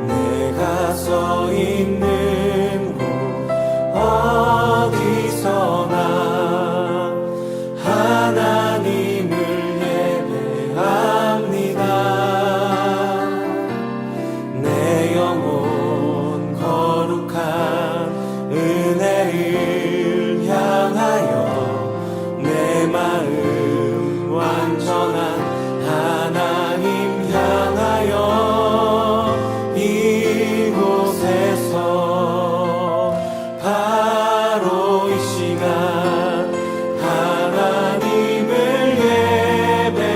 내가 서 있는 곳 어디서나 하나님을 예배합니다. 내 영혼 거룩한 은혜를 향하여 내 마음 완전한 하나님 향하여 이곳에서 바로 이 시간 하나님을 예배합니다.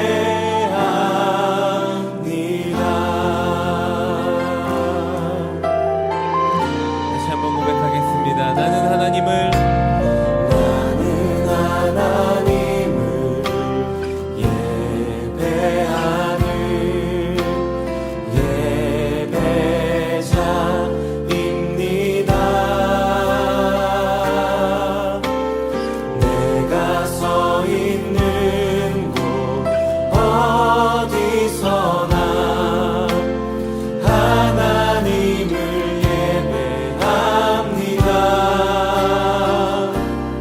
다시 한번 고백하겠습니다. 나는 하나님을 예배하는 예배자입니다. 내가 서 있는 곳 어디서나 하나님을 예배합니다.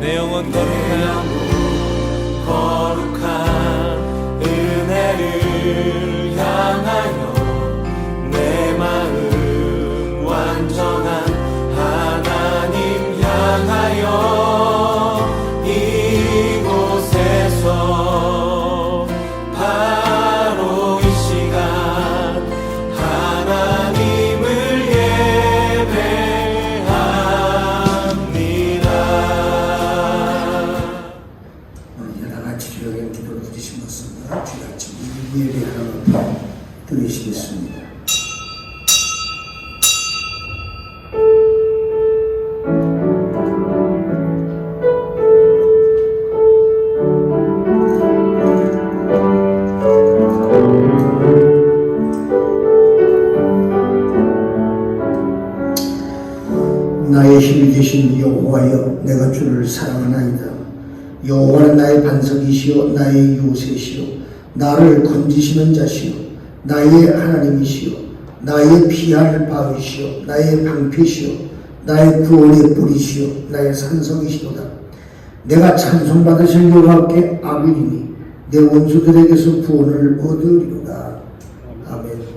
내 영혼 거룩한 은혜를 향하여 내 마음 완전한 하나님 향하여 이곳에서 바로 이 시간 하나님을 예배합니다. 우리 다 같이 주여 기도를 드리시겠습니다. 주여 같이 예배하는 드리시겠습니다. 나의 힘이 되신 여호와여, 내가 주를 사랑하나이다. 여호와는 나의 반석이시요 나의 요새시요 나를 건지시는 자시요 나의 하나님이시요 나의 피할 바위시요 나의 방패시요 나의 구원의 뿌리시요 나의 산성이시도다. 내가 찬송받으실 여호와께 아뢰리니 내 원수들에게서 구원을 얻으리로다. 아멘.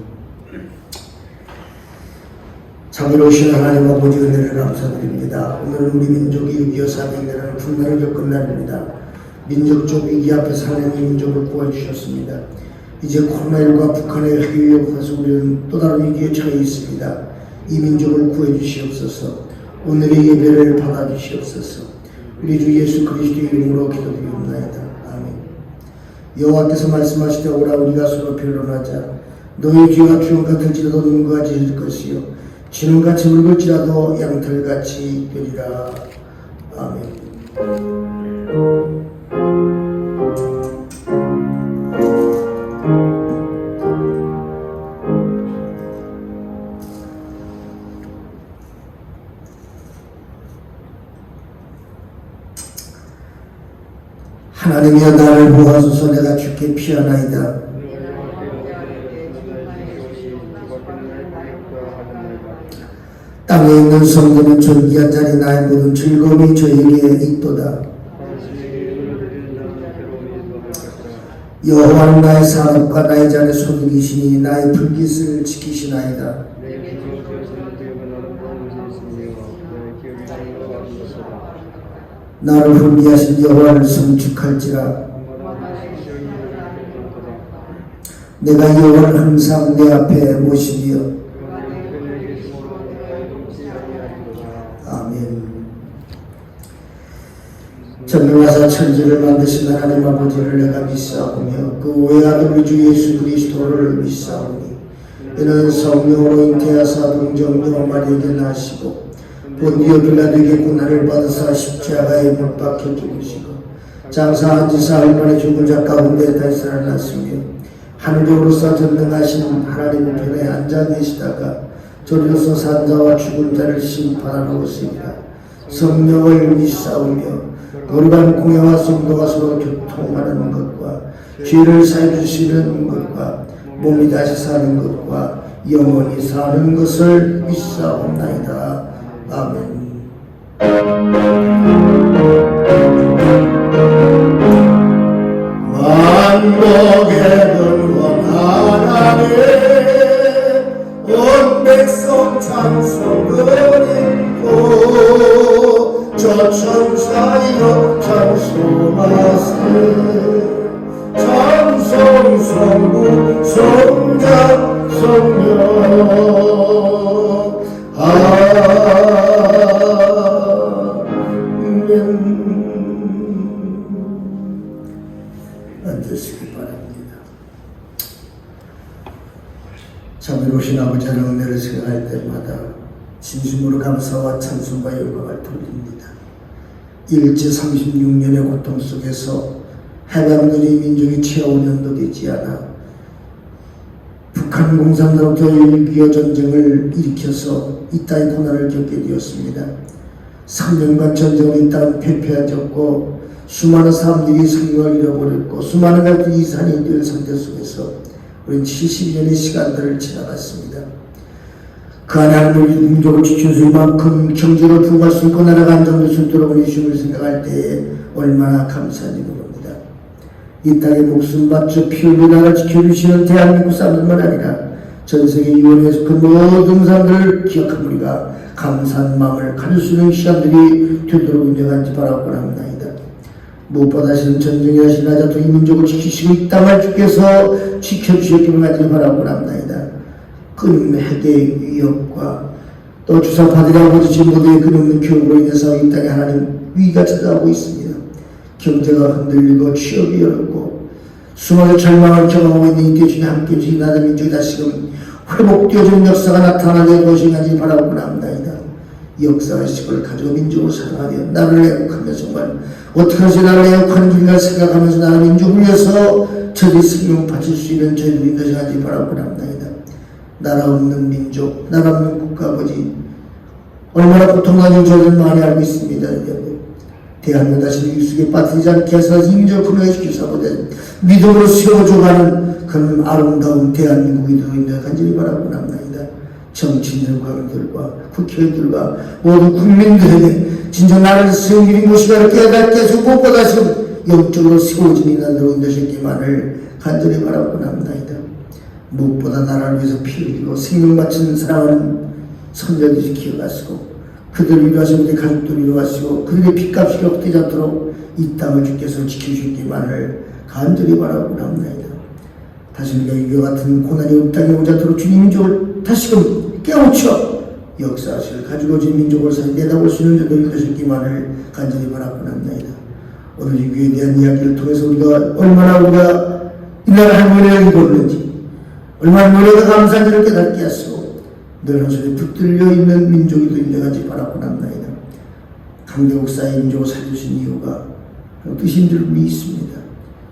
자비로우신 하나님 아버지 은혜를 감사드립니다. 오늘은 우리 민족이 6.25 400년을 풍년을 겪은 날입니다. 민족적 위기 앞에 사는 이 민족을 구해주셨습니다. 이제 코로나19가 북한의 해외로 가서 우리는 또 다른 위기에 처해 있습니다. 이 민족을 구해주시옵소서. 오늘의 예배를 받아주시옵소서. 우리 주 예수 그리스도의 이름으로 기도드리옵나이다. 아멘. 여호와께서 말씀하시되 오라 우리가 서로 변론하자. 너희 죄가 기름 같을지라도 눈과 같이 것이요 지능같이 묽을지라도 양털같이 되리라. 아멘. 하나님이여 나를 보아소서. 내가 주께 피하나이다. 땅에 있는 성도는 존귀한 자리 나의 모든 즐거움이 저에게 있도다. 여호와는 나의 사업과 나의 잔의 소득이시니 나의 불깃을 지키시나이다. 나를 훈계하신 여호와를 성축할지라. 내가 여호와를 항상 내 앞에 모시며 전능하사 천지를 만드신 하나님 아버지를 내가 믿사오며 그 외아들 우리 주 예수 그리스도를 믿사오니 이는 성령으로 잉태하사 동정녀 마리에게 나시고 본디오 빌라도에게 고난을 받으사 십자가에 못 박혀 죽으시고 장사한 지 사흘 만에 죽은 자 가운데 다시 살아났으며 하늘로서 전능하신 하나님 편에 앉아 계시다가 저리로서 산자와 죽은 자를 심판하러 오시니라. 성령을 믿사오며 거룩한 공예와 성도가 서로 교통하는 것과 죄를 사해 주시는 것과 몸이 다시 사는 것과 영원히 사는 것을 믿사옵나이다. 아멘. 만복의 근원 하나님 온 백성 찬송 드리고 저 천사이여 찬송하세 찬송 성부 성자 성령 앉으시기 바랍니다. 자비로우신 아버지 하나님 은혜를 생각할 때마다 진심으로 감사와 찬송과 영광을 돌립니다. 일제 36년의 고통 속에서 해방들이 민족이 채 5년도 되지 않아 북한 공산당으로부터 6.25 전쟁을 일으켜서 이 땅의 고난을 겪게 되었습니다. 3년간 전쟁으로 이 땅은 패폐해졌고 수많은 사람들이 생명을 잃어버렸고 수많은 가족들이 이산이 된 상태 속에서 우리는 70년의 시간들을 지나갔습니다. 그 안에 하나님의 민족을 지켜줄 만큼 경제로 부과할 수 있고 나라가 안정될 수 있도록 우리 주님을 생각할 때에 얼마나 감사한지 모릅니다. 이 땅에 목숨 바쳐 피 흘려 나라를 지켜주시는 대한민국 사람들만 아니라 전세계 유언에 속한 모든 사람들을 기억한 우리가 감사한 마음을 가질 수 있는 시간들이 되도록 인정한지 바라고 합니다. 무엇보다 하시는 전쟁에 하신 나자도 이 민족을 지키시고 이 땅을 주께서 지켜주셨기를 간절히 바라고 합니다. 끊임없는 핵의 위협과 또 주사파들이 아버지 모두의 끊임없는 교육으로 인해서 이 땅에 하나님 위기가 찾아오고 있습니다. 경제가 흔들리고 취업이 어렵고 수많은 절망을 경험하고 있는 이 대중에 함께 주신 나라 민족이 다시금 회복되어지는 역사가 나타나게 것인지 바라고 합니다. 역사의식을 가지고 민족을 사랑하며 나를 애국하며 정말 어떻게 해서 나를 애국하는지를 생각하면서 나라 민족을 위해서 저희 생명 바칠 수 있는 저희들이 것인지 바라고 합니다. 나라 없는 민족, 나라 없는 국가 아버지 얼마나 고통하는 저희들 많이 알고 있습니다. 대한민국 다시 위기속에 빠뜨리지 않게 해서 이 민족을 건강시켜서 아버지 믿음으로 세워줘가는 그런 아름다운 대한민국이 되어있는 간절히 바라고 합니다. 정치인들과 국회의원들과 모든 국민들에게 진정 나라를 세우기를 무엇이가 깨닫게 해서 무엇보다 지금 영적으로 세워진 인간으로 인도시키기만을 간절히 바라고 합니다. 무엇보다 나라를 위해서 피 흘리고 생명 바치는 사랑하는 선조들이 기억하시고 그들을 위로하시고 그들의 가족들을 위로하시고 그들의 핏값이 격되지 않도록 이 땅을 주께서 지켜주시기만을 간절히 바라고 합니다. 다시 우리가 이와 같은 고난이 온 땅에 오지 않도록 주님 민족을 다시금 깨우쳐 역사를 가지고 진 민족을 내다볼 수 있는 자들이 되셨기만을 간절히 바라고 합니다. 오늘 이 위에 대한 이야기를 통해서 우리가 얼마나 우리가 이 나라의 노래를 입었는지 얼마나 노래가 감사한지를 깨닫게 하시고 늘 한손에 붙들려 있는 민족이 인정하지 바라고 합니다. 강대국사의 민족을 살려주신 이유가 뜻인 줄 믿습니다.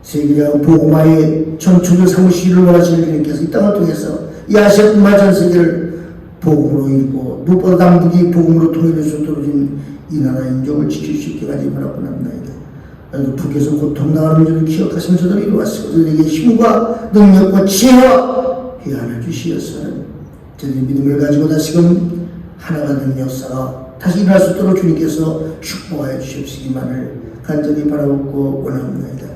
세계가 복음화의 전초를 삼으시기를 원하시는 주님께서 이 땅을 통해서 이 아시아뿐만 전 세계를 복음으로 이루고 무엇보다 남북이 복음으로 통일할 수 있도록 이 나라 인종을 지킬 수 있게까지 바라고 합니다. 그래서 북에서 고통당하는 민족을 기억하시면서 저들을 이루었고 저들에게 힘과 능력과 지혜와 회안을 주시었어요. 저들의 믿음을 가지고 다시금 하나가 된 역사가 다시 일어날 수 있도록 주님께서 축복하여 주시기만을 간절히 바라고 원합니다.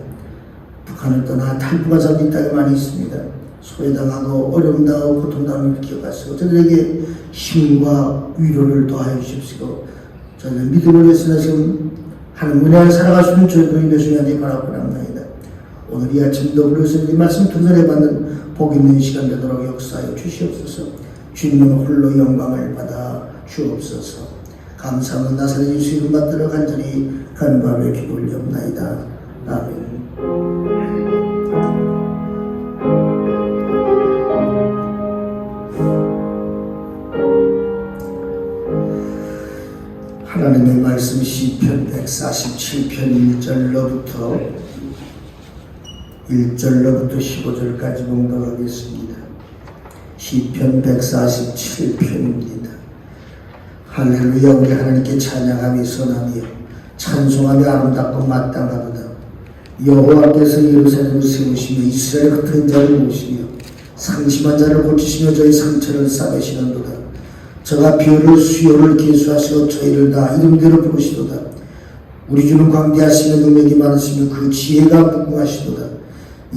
북한을 떠나 탈북한 사람들이 땅에 많이 있습니다. 소외당하고 어려움 당하고 고통당하는 일을 기억하시고 저들에게 힘과 위로를 더하여 주십시고 저희들 믿음을 위해서 지금 하나님 은혜를 살아갈 수 있는 저희들이 되시는지 바라고 합니다. 오늘 이 아침도 그래서 이 말씀 통전해 받는 복 있는 시간 되도록 역사하여 주시옵소서. 주님은 홀로 영광을 받아 주옵소서. 감사하는 나사렛 예수 이름 받들어 간절히 간구하며 기도 올리옵나이다. 아멘. 하나님의 말씀 시편 147편 1절로부터 15절까지 봉독하겠습니다. 시편 147편입니다. 할렐루야. 우리 하나님께 찬양하며 선하며 찬송하며 아름답고 마땅하도다. 여호와께서 예루살렘을 세우시며 이스라엘 흩은 자를 모으시며 상심한 자를 고치시며 저희 상처를 싸매시는도다. 저가 비오를 수요를 계수하시고 저희를 다 이름대로 부르시도다. 우리 주는 광대하시며 능력이 많으시며 그 지혜가 무궁하시도다.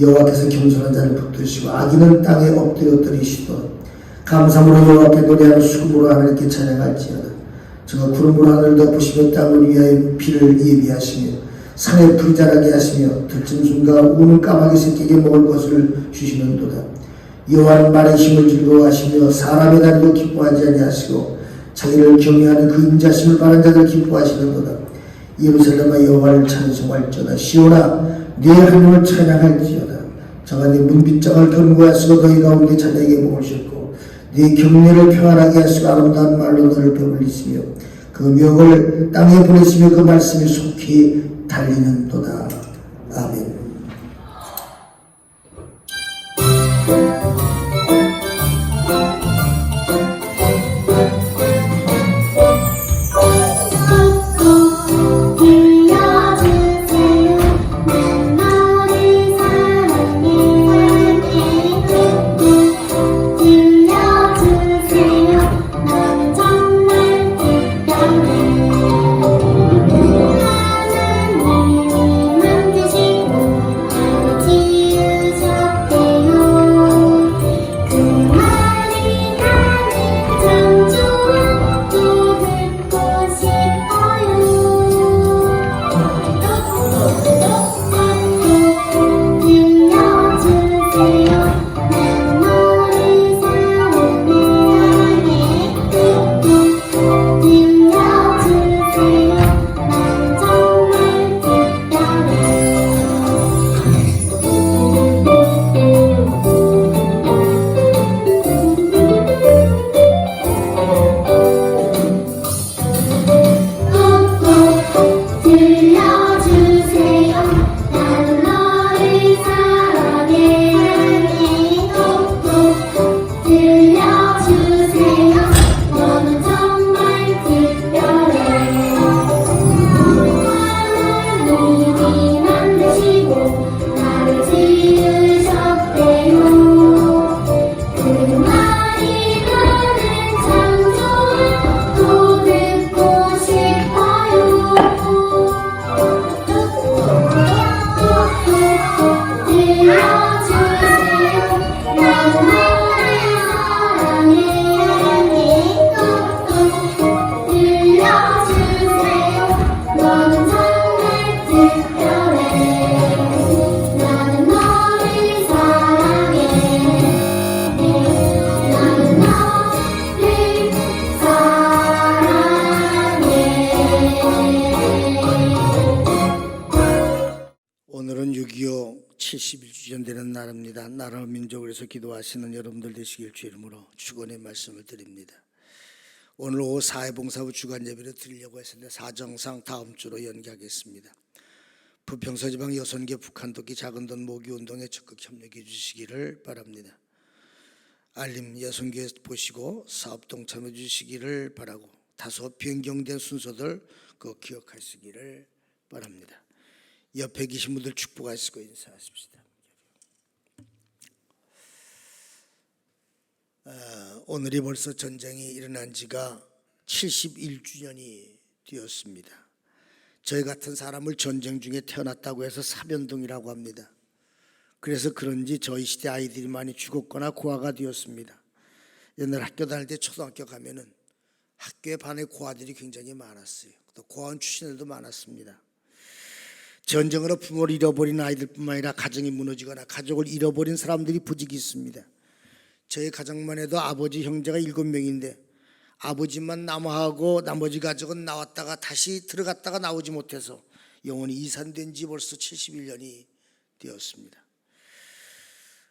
여호와께서 겸손한 자를 붙드시고 악인은 땅에 엎드려뜨리시도다. 감사함으로 여호와께 노래하며 수금으로 하나님께 찬양할지어다. 저가 구름으로 하늘을 덮으시며 땅을 위하여 비를 예비하시며 산에 풀이 자라게 하시며 들짐승과 우는 까마귀 새끼에게 먹을 것을 주시는도다. 여호와는 말의 힘을 즐거워하시며 사람의 다리도 기뻐하지 아니하시고 자기를 경외하는 그 인자심을 바란 자들 기뻐하시는도다. 예루살렘아 여호와를 찬송할지어다. 시온아 네 하나님을 찬양할지어다. 저가 네 문빗장을 견고하시고 너희 가운데 자녀에게 먹으셨고 네 경례를 평안하게 하시고 아름다운 말로 너를 배불리시며 그 명을 땅에 보내시며 그 말씀이 속히 달리는도다. 아멘. 오늘은 6.25 71주년 되는 날입니다. 나라 민족을 위해서 기도하시는 여러분들 되시길 주 이름으로 축원의 말씀을 드립니다. 오늘 오후 사회봉사부 주간 예배를 드리려고 했는데 사정상 다음 주로 연기하겠습니다. 부평서지방 6개 북한도끼 작은돈 모기운동에 적극 협력해 주시기를 바랍니다. 알림 여성교회 보시고 사업 동참해 주시기를 바라고 다소 변경된 순서들 그 기억하시기를 바랍니다. 옆에 계신 분들 축복하시고 인사하십시다. 오늘이 벌써 전쟁이 일어난 지가 71주년이 되었습니다. 저희 같은 사람을 전쟁 중에 태어났다고 해서 사변동이라고 합니다. 그래서 그런지 저희 시대 아이들이 많이 죽었거나 고아가 되었습니다. 옛날 학교 다닐 때 초등학교 가면은 학교에 반에 고아들이 굉장히 많았어요. 또 고아원 출신들도 많았습니다. 전쟁으로 부모를 잃어버린 아이들뿐만 아니라 가정이 무너지거나 가족을 잃어버린 사람들이 부지기 있습니다. 저희 가정만 해도 아버지 형제가 7명인데 아버지만 남아하고 나머지 가족은 나왔다가 다시 들어갔다가 나오지 못해서 영원히 이산된 지 벌써 71년이 되었습니다.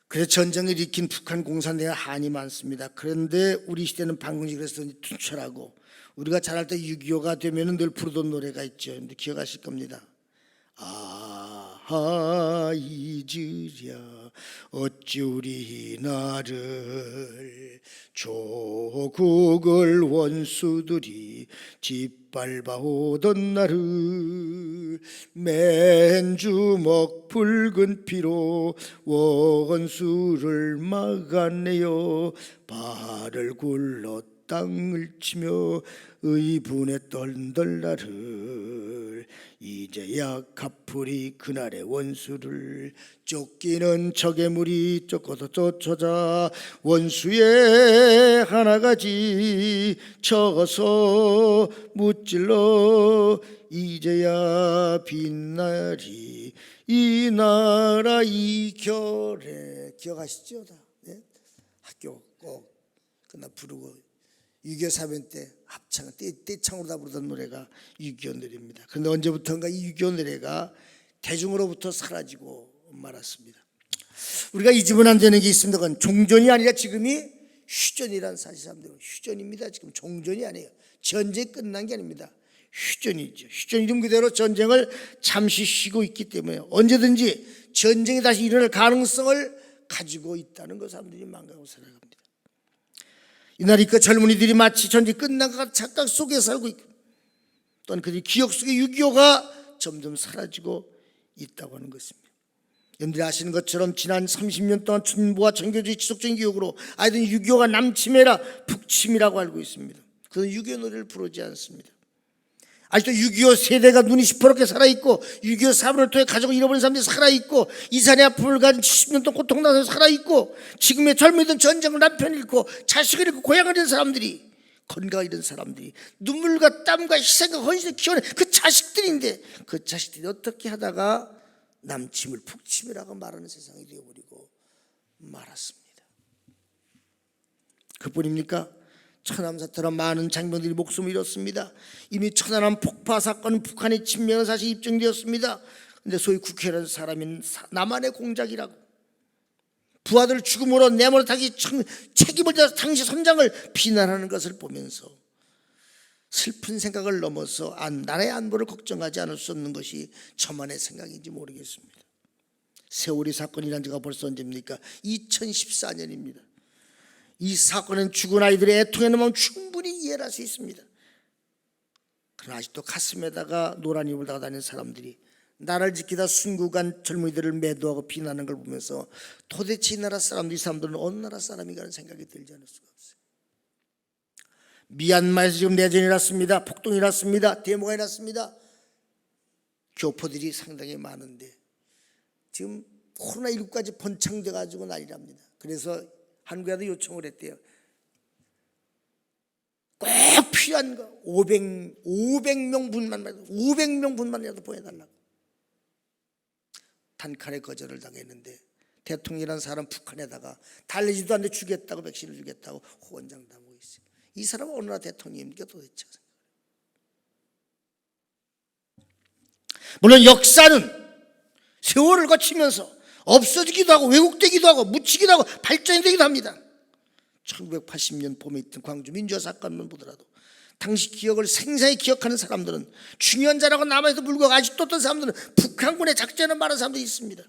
그래서 전쟁을 일으킨 북한 공산당에 한이 많습니다. 그런데 우리 시대는 방금씩 그래서 투철하고 우리가 자랄 때 6.25가 되면 늘 부르던 노래가 있죠. 근데 기억하실 겁니다. 아하 잊으랴 어찌 우리 나를 조국을 원수들이 짓밟아오던 나를 맨주먹 붉은 피로 원수를 막았네요. 발을 굴러 땅을 치며 의분에 떨던 나를 이제야 갚으리 그날의 원수를. 쫓기는 적의 무리 쫓고도 쫓아자 원수의 하나가지 쳐서 무찔러 이제야 빛나리 이 나라 이결에. 기억하시죠? 네? 학교 꼭 끝나 부르고 6.25 사변 때 합창 떼창으로 다 부르던 노래가 6.25 노래입니다. 그런데 언제부턴가 이 6.25 노래가 대중으로부터 사라지고 말았습니다. 우리가 잊으면 안 되는 게 있습니다. 그건 종전이 아니라 지금이 휴전이라는 사실. 휴전입니다. 지금 종전이 아니에요. 전쟁이 끝난 게 아닙니다. 휴전이죠. 휴전 이름 그대로 전쟁을 잠시 쉬고 있기 때문에 언제든지 전쟁이 다시 일어날 가능성을 가지고 있다는 것 사람들이 망각하고 살아갑니다. 이날이 그 젊은이들이 마치 전쟁이 끝난 것 같은 착각 속에 살고 있고 또한 그들이 기억 속에 6.25가 점점 사라지고 있다고 하는 것입니다. 여러분들이 아시는 것처럼 지난 30년 동안 춘부와 정교주의 지속적인 기억으로 아이들은 6.25가 남침해라 북침이라고 알고 있습니다. 그는 6.25 노래를 부르지 않습니다. 아직도 6.25 세대가 눈이 시퍼렇게 살아있고 6.25 사변을 통해 가족을 잃어버린 사람들이 살아있고 이산의 아픔을 가진 70년 동안 고통당해서 살아있고 지금의 젊은이들은 전쟁을 남편을 잃고 자식을 잃고 고향을 잃은 사람들이 건강을 잃은 사람들이 눈물과 땀과 희생과 헌신을 키워낸 그 자식들인데 그 자식들이 어떻게 하다가 남침을 북침이라고 말하는 세상이 되어버리고 말았습니다. 그뿐입니까? 천안 사태로 많은 장병들이 목숨을 잃었습니다. 이미 천안함 폭파 사건은 북한의 침명한 사실이 입증되었습니다. 그런데 소위 국회라는 사람은 남한의 공작이라고 부하들 죽음으로 내몰아타기 책임을 져서 당시 선장을 비난하는 것을 보면서 슬픈 생각을 넘어서 나라의 안보를 걱정하지 않을 수 없는 것이 저만의 생각인지 모르겠습니다. 세월이 사건이란 지가 벌써 언제입니까? 2014년입니다. 이 사건은 죽은 아이들의 애통하는 마음 충분히 이해를 할 수 있습니다. 그러나 아직도 가슴에다가 노란 입을 달고 다니는 사람들이 나라를 지키다 순국한 젊은이들을 매도하고 비난하는 걸 보면서 도대체 이 나라 사람들이, 이 사람들은 어느 나라 사람인가 하는 생각이 들지 않을 수가 없어요. 미얀마에서 지금 내전이 났습니다. 폭동이 났습니다. 데모가 났습니다. 교포들이 상당히 많은데 지금 코로나19까지 번창돼 가지고 난리랍니다. 그래서 한국에도 요청을 했대요. 꼭 필요한 거 500명 분만이라도 보내달라고. 단칼에 거절을 당했는데 대통령이라는 사람 북한에다가 달리지도 않는데 주겠다고, 백신을 주겠다고 호언장담하고 있어요. 이 사람은 어느 나라 대통령입니까 도대체? 물론 역사는 세월을 거치면서 없어지기도 하고 왜곡되기도 하고 묻히기도 하고 발전이 되기도 합니다. 1980년 봄에 있던 광주 민주화 사건만 보더라도 당시 기억을 생생히 기억하는 사람들은 중요한 자라고 남아있어 불구하고 아직도 어떤 사람들은 북한군의 작전을 말하는 사람들이 있습니다.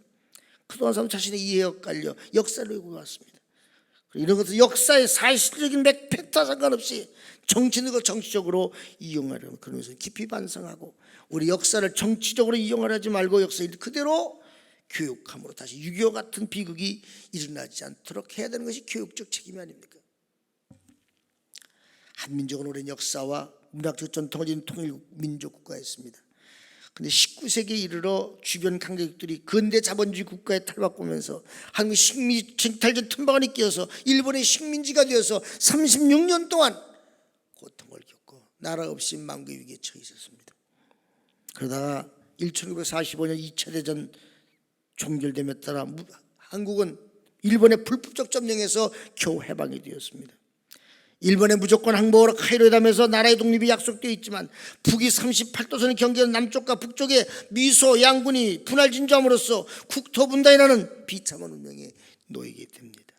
그동안 사람 자신의 이해에 엇갈려 역사를 왜곡해왔습니다. 이런 것은 역사의 사실적인 팩트와 상관없이 정치는 정치적으로 이용하려고, 그러면서 깊이 반성하고 우리 역사를 정치적으로 이용하지 말고 역사를 그대로 교육함으로 다시 6.25 같은 비극이 일어나지 않도록 해야 되는 것이 교육적 책임이 아닙니까? 한민족은 오랜 역사와 문학적 전통을 지닌 통일민족 국가였습니다. 그런데 19세기에 이르러 주변 강대국들이 근대 자본주의 국가에 탈바꾸면서 한국이 식민지 쟁탈전 틈바구니 끼어서 일본의 식민지가 되어서 36년 동안 고통을 겪고 나라 없이 망국의 위기에 처해 있었습니다. 그러다가 1945년 2차 대전 종결됨에 따라 한국은 일본의 불법적 점령에서 겨우 해방이 되었습니다. 일본의 무조건 항복으로 카이로에 담에서 나라의 독립이 약속되어 있지만 북이 38도선을 경계하는 남쪽과 북쪽에 미소 양군이 분할 진주함으로써 국토 분단이라는 비참한 운명에 놓이게 됩니다.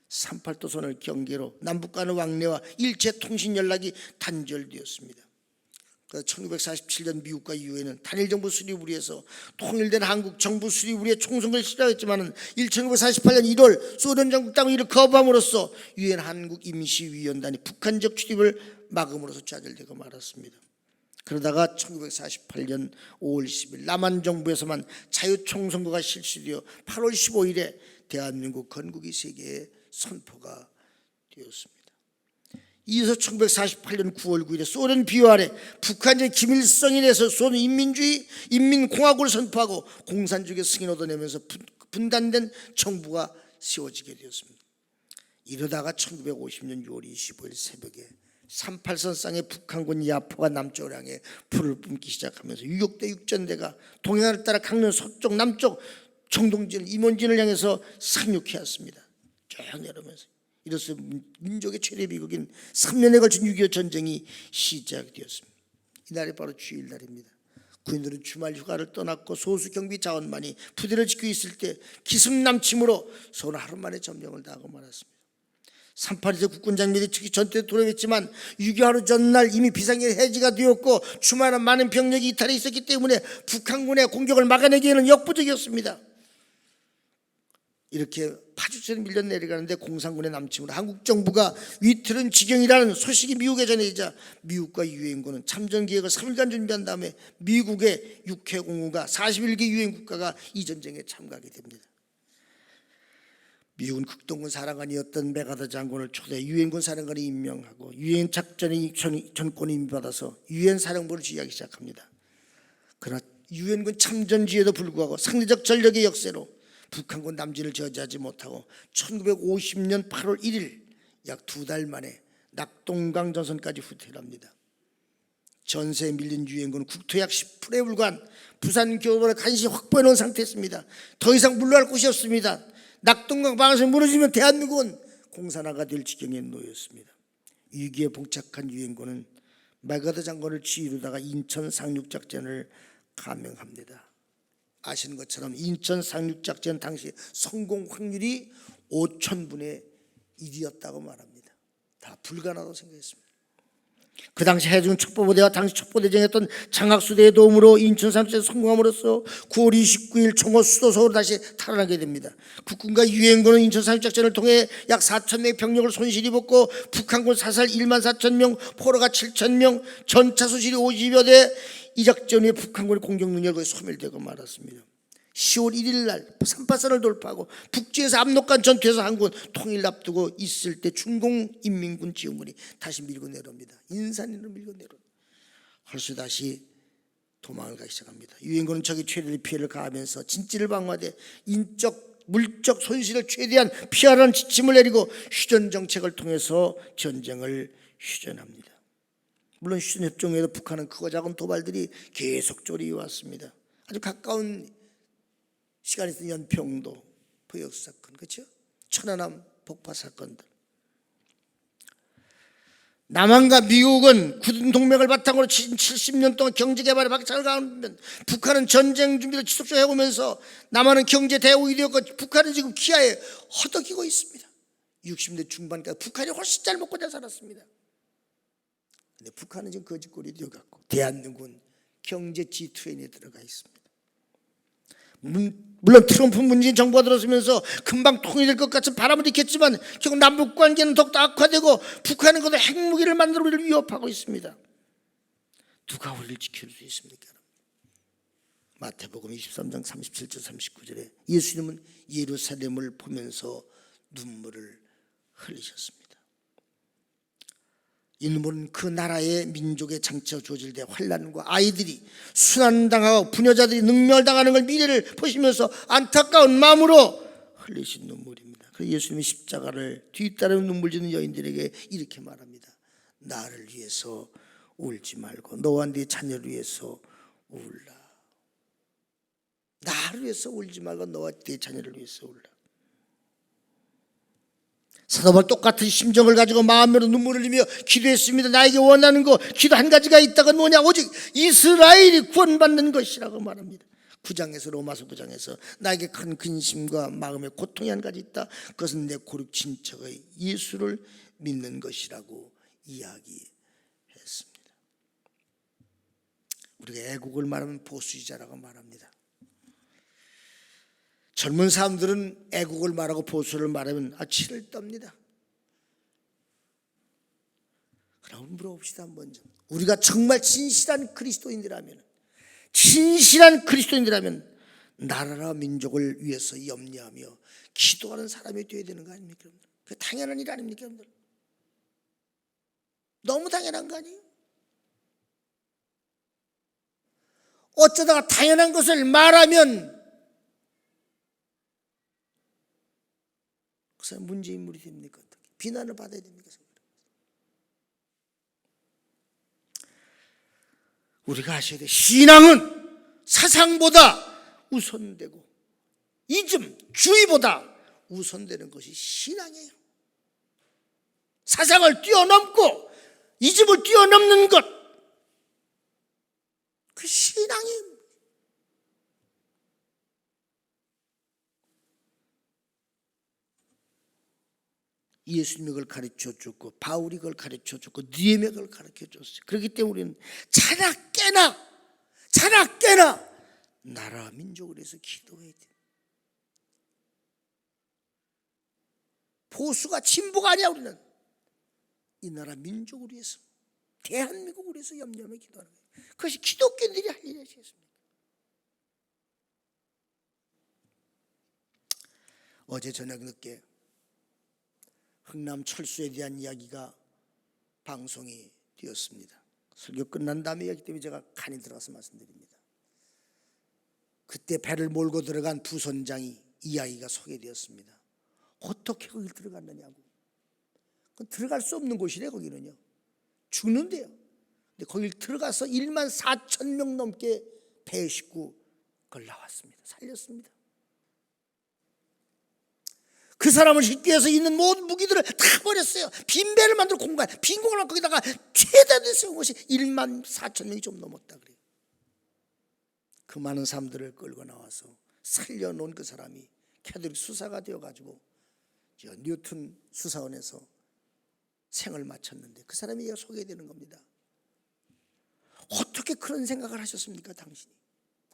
38도선을 경계로 남북 간의 왕래와 일체 통신 연락이 단절되었습니다. 그래서 1947년 미국과 유엔은 단일 정부 수립을 위해서 통일된 한국 정부 수립을 위해 총선을 시작했지만은 1948년 1월 소련 정국 땅을 이를 거부함으로써 유엔 한국 임시위원단이 북한적 출입을 막음으로써 좌절되고 말았습니다. 그러다가 1948년 5월 20일 남한 정부에서만 자유총선거가 실시되어 8월 15일에 대한민국 건국이 세계에 선포가 되었습니다. 이어서 1948년 9월 9일에 소련 비호 아래 북한의 김일성인에서 소련 인민공화국을 선포하고 공산주의 승인 얻어내면서 분단된 정부가 세워지게 되었습니다. 이러다가 1950년 6월 25일 새벽에 38선상의 북한군 야포가 남쪽을 향해 불을 뿜기 시작하면서 6.6대 육전대가 동해안을 따라 강릉 서쪽 남쪽 청동진 임원진을 향해서 상륙해왔습니다. 쭉 내려오면서 이로써 민족의 최대 비극인 3년에 걸친 6.25 전쟁이 시작되었습니다. 이날이 바로 주일날입니다. 군인들은 주말 휴가를 떠났고 소수 경비 자원만이 부대를 지키고 있을 때 기습남침으로 서울 하루 만에 점령을 당하고 말았습니다. 3.8에서 국군 장비들이 특히 전투에 돌입했지만 6.25 하루 전날 이미 비상계획 해지가 되었고 주말에 많은 병력이 이탈해 있었기 때문에 북한군의 공격을 막아내기에는 역부족이었습니다. 이렇게 파주처럼 밀려 내려가는데 공산군의 남침으로 한국 정부가 위태로운 지경이라는 소식이 미국에 전해지자 미국과 유엔군은 참전 계획을 3일간 준비한 다음에 미국의 6회 공우가 41개 유엔 국가가 이 전쟁에 참가하게 됩니다. 미국은 극동군 사령관이었던 메가더 장군을 초대 유엔군 사령관이 임명하고 유엔 작전의 전권을 임받아서 유엔 사령부를 지휘하기 시작합니다. 그러나 유엔군 참전지에도 불구하고 상대적 전력의 역세로 북한군 남진을 저지하지 못하고 1950년 8월 1일 약 2달 만에 낙동강 전선까지 후퇴합니다. 전세에 밀린 유엔군은 국토 약 10%에 불과한 부산 교도를 간신히 확보해 놓은 상태였습니다. 더 이상 물러갈 곳이 없습니다. 낙동강 방아선이 무너지면 대한민국은 공산화가 될 지경에 놓였습니다. 위기에 봉착한 유엔군은 메가더 장군을 지휘로다가 인천 상륙작전을 감행합니다. 아시는 것처럼 인천 상륙작전 당시 성공 확률이 5,000분의 1이었다고 말합니다. 다 불가능하다고 생각했습니다. 그 당시 해군 첩보부대와 당시 첩보대장이었던 장학수대의 도움으로 인천 상륙작전에 성공함으로써 9월 29일 총호 수도 서울로 다시 탈환하게 됩니다. 국군과 유엔군은 인천 상륙작전을 통해 약 4,000명의 병력을 손실 입었고 북한군 사살 14,000명, 포로가 7,000명, 전차 수실이 50여 대. 이 작전 후에 북한군의 공격 능력이 소멸되고 말았습니다. 10월 1일 날 38선을 돌파하고 북지에서 압록강 전투에서 한군 통일 앞두고 있을 때 중공인민군 지원군이 다시 밀고 내려옵니다. 인산으로 밀고 내려옵니다. 헐수 다시 도망을 가기 시작합니다. 유엔군은 적의 최대의 피해를 가하면서 진지를 방어하되 인적 물적 손실을 최대한 피하라는 지침을 내리고 휴전 정책을 통해서 전쟁을 휴전합니다. 물론 휴전협정 외에도 북한은 크고 작은 도발들이 계속적으로 이어왔습니다. 아주 가까운 시간에 있던 연평도 포역수 사건, 그렇죠? 천안함 폭파 사건들. 남한과 미국은 굳은 동맹을 바탕으로 70년 동안 경제개발에 박차를 가하면 북한은 전쟁 준비를 지속적으로 해오면서 남한은 경제 대국이 되었고 북한은 지금 기아에 허덕이고 있습니다. 60대 중반까지 북한이 훨씬 잘 먹고 잘 살았습니다. 근데 북한은 지금 거짓골이 되어갖고 대한민국은 경제 G20에 들어가 있습니다. 물론 트럼프 문재인 정부가 들어서면서 금방 통일될 것 같은 바람은 있겠지만 결국 남북 관계는 더욱더 악화되고 북한은 그도 핵무기를 만들어 우리를 위협하고 있습니다. 누가 우리를 지킬 수 있습니까? 마태복음 23장 37절 39절에 예수님은 예루살렘을 보면서 눈물을 흘리셨습니다. 인물은 그 나라의 민족의 장치가 조질돼 환난과 아이들이 순환당하고 부녀자들이 능멸 당하는 걸 미래를 보시면서 안타까운 마음으로 흘리신 눈물입니다. 그래서 예수님이 십자가를 뒤따르는 눈물 짓는 여인들에게 이렇게 말합니다. 나를 위해서 울지 말고 너와 네 자녀를 위해서 울라. 나를 위해서 울지 말고 너와 네 자녀를 위해서 울라. 사도바울 똑같은 심정을 가지고 마음으로 눈물을 흘리며 기도했습니다. 나에게 원하는 거 기도 한 가지가 있다가 뭐냐, 오직 이스라엘이 구원받는 것이라고 말합니다. 9장에서 로마서 9장에서 나에게 큰 근심과 마음의 고통이 한 가지 있다. 그것은 내 고륙 친척의 예수를 믿는 것이라고 이야기했습니다. 우리가 애국을 말하면 보수주의자라고 말합니다. 젊은 사람들은 애국을 말하고 보수를 말하면 치를 떱니다. 그럼 물어봅시다 한번 좀. 우리가 정말 진실한 그리스도인이라면 나라와 민족을 위해서 염려하며 기도하는 사람이 되어야 되는 거 아닙니까? 그 당연한 일 아닙니까? 너무 당연한 거 아니에요? 어쩌다가 당연한 것을 말하면 그 사람 문제인물이 됩니까? 어떻게? 비난을 받아야 됩니까? 우리가 아셔야 돼. 신앙은 사상보다 우선되고 이즘, 주의보다 우선되는 것이 신앙이에요. 사상을 뛰어넘고 이즘을 뛰어넘는 것, 그 신앙이에요. 예수님이 그걸 가르쳐줬고 바울이 그걸 가르쳐줬고 느헤미야가 그걸 가르쳐줬어요. 그렇기 때문에 우리는 자나 깨나 나라 민족을 위해서 기도해야 돼요. 보수가 진보가 아니야. 우리는 이 나라 민족을 위해서, 대한민국을 위해서 염려하며 기도하는 거예요. 그것이 기독교인들이 할 일이 아니겠습니까? 어제 저녁 늦게 흥남 철수에 대한 이야기가 방송이 되었습니다. 설교 끝난 다음에 이야기 때문에 제가 간이 들어가서 말씀드립니다. 그때 배를 몰고 들어간 부선장이 이야기가 소개되었습니다. 어떻게 거길 들어갔느냐고. 그건 들어갈 수 없는 곳이래. 거기는요 죽는데요. 근데 거길 들어가서 1만 4천 명 넘게 배 싣고 그걸 나왔습니다. 살렸습니다. 그 사람을 싣기 위해서 있는 모든 무기들을 다 버렸어요. 빈 배를 만들고 빈 공간을 거기다가 최대한 세운 것이 1만 4천 명이 좀 넘었다 그래요. 그 많은 사람들을 끌고 나와서 살려놓은 그 사람이 캐톨릭 수사가 되어가지고 뉴튼 수사원에서 생을 마쳤는데 그 사람이 소개되는 겁니다. 어떻게 그런 생각을 하셨습니까? 당신이